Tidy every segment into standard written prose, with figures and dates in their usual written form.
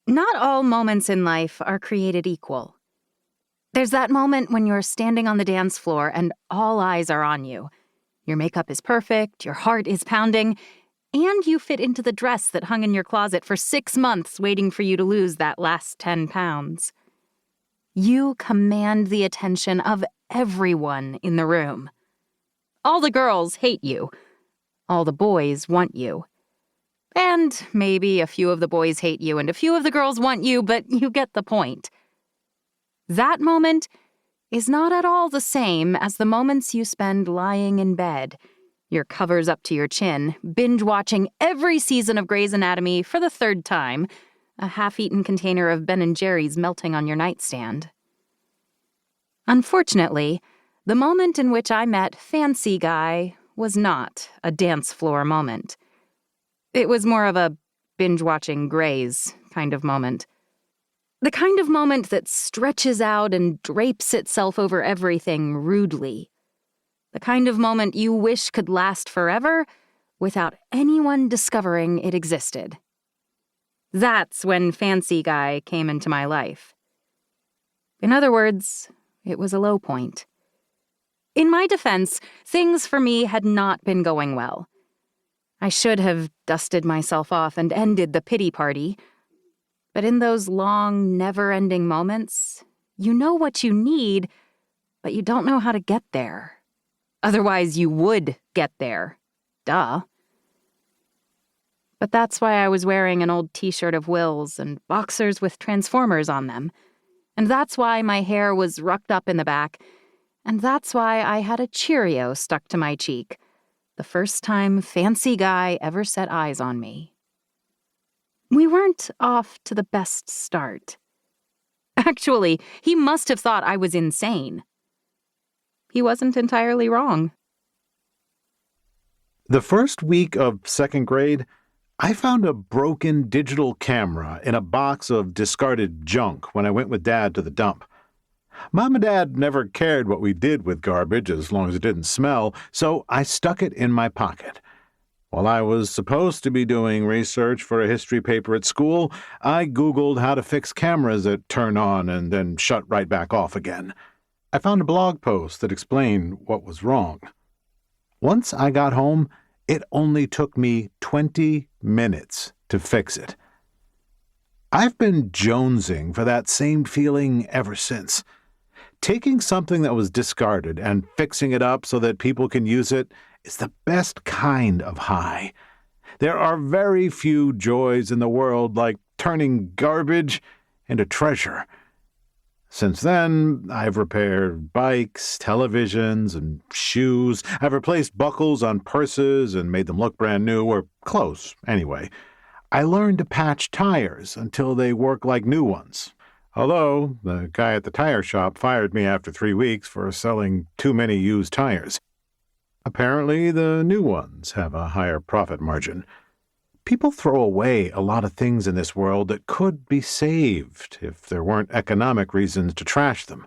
Not all moments in life are created equal. There's that moment when you're standing on the dance floor and all eyes are on you. Your makeup is perfect, your heart is pounding, and you fit into the dress that hung in your closet for 6 months waiting for you to lose that last 10 pounds. You command the attention of everyone in the room. All the girls hate you. All the boys want you. And maybe a few of the boys hate you and a few of the girls want you, but you get the point. That moment is not at all the same as the moments you spend lying in bed, your covers up to your chin, binge-watching every season of Grey's Anatomy for the 3rd time, a half-eaten container of Ben & Jerry's melting on your nightstand. Unfortunately, the moment in which I met Fancy Guy was not a dance floor moment. It was more of a binge-watching Grey's kind of moment. The kind of moment that stretches out and drapes itself over everything rudely. The kind of moment you wish could last forever without anyone discovering it existed. That's when Fancy Guy came into my life. In other words, it was a low point. In my defense, things for me had not been going well. I should have dusted myself off and ended the pity party. But in those long, never-ending moments, you know what you need, but you don't know how to get there. Otherwise, you would get there. Duh. But that's why I was wearing an old t-shirt of Will's and boxers with Transformers on them. And that's why my hair was rucked up in the back. And that's why I had a Cheerio stuck to my cheek. The first time Fancy Guy ever set eyes on me. We weren't off to the best start. Actually, he must have thought I was insane. He wasn't entirely wrong. The first week of 2nd grade, I found a broken digital camera in a box of discarded junk when I went with Dad to the dump. Mom and Dad never cared what we did with garbage as long as it didn't smell, so I stuck it in my pocket. While I was supposed to be doing research for a history paper at school, I Googled how to fix cameras that turn on and then shut right back off again. I found a blog post that explained what was wrong. Once I got home, it only took me 20 minutes to fix it. I've been jonesing for that same feeling ever since. Taking something that was discarded and fixing it up so that people can use it is the best kind of high. There are very few joys in the world like turning garbage into treasure. Since then, I've repaired bikes, televisions, and shoes. I've replaced buckles on purses and made them look brand new, or close, anyway. I learned to patch tires until they work like new ones. Although, the guy at the tire shop fired me after 3 weeks for selling too many used tires. Apparently, the new ones have a higher profit margin. People throw away a lot of things in this world that could be saved if there weren't economic reasons to trash them.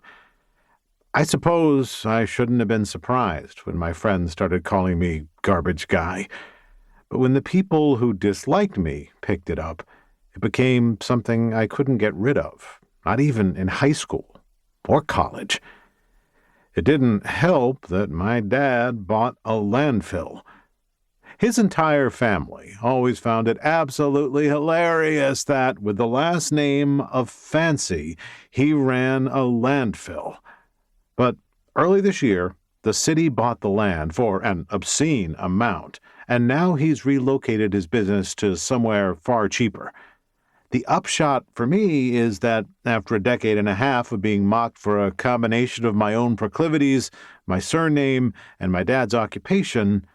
I suppose I shouldn't have been surprised when my friends started calling me Garbage Guy. But when the people who disliked me picked it up, it became something I couldn't get rid of, not even in high school or college. It didn't help that my dad bought a landfill. His entire family always found it absolutely hilarious that, with the last name of Fancy, he ran a landfill. But early this year, the city bought the land for an obscene amount, and now he's relocated his business to somewhere far cheaper. The upshot for me is that after a decade and a half of being mocked for a combination of my own proclivities, my surname, and my dad's occupation,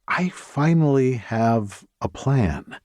I finally have a plan.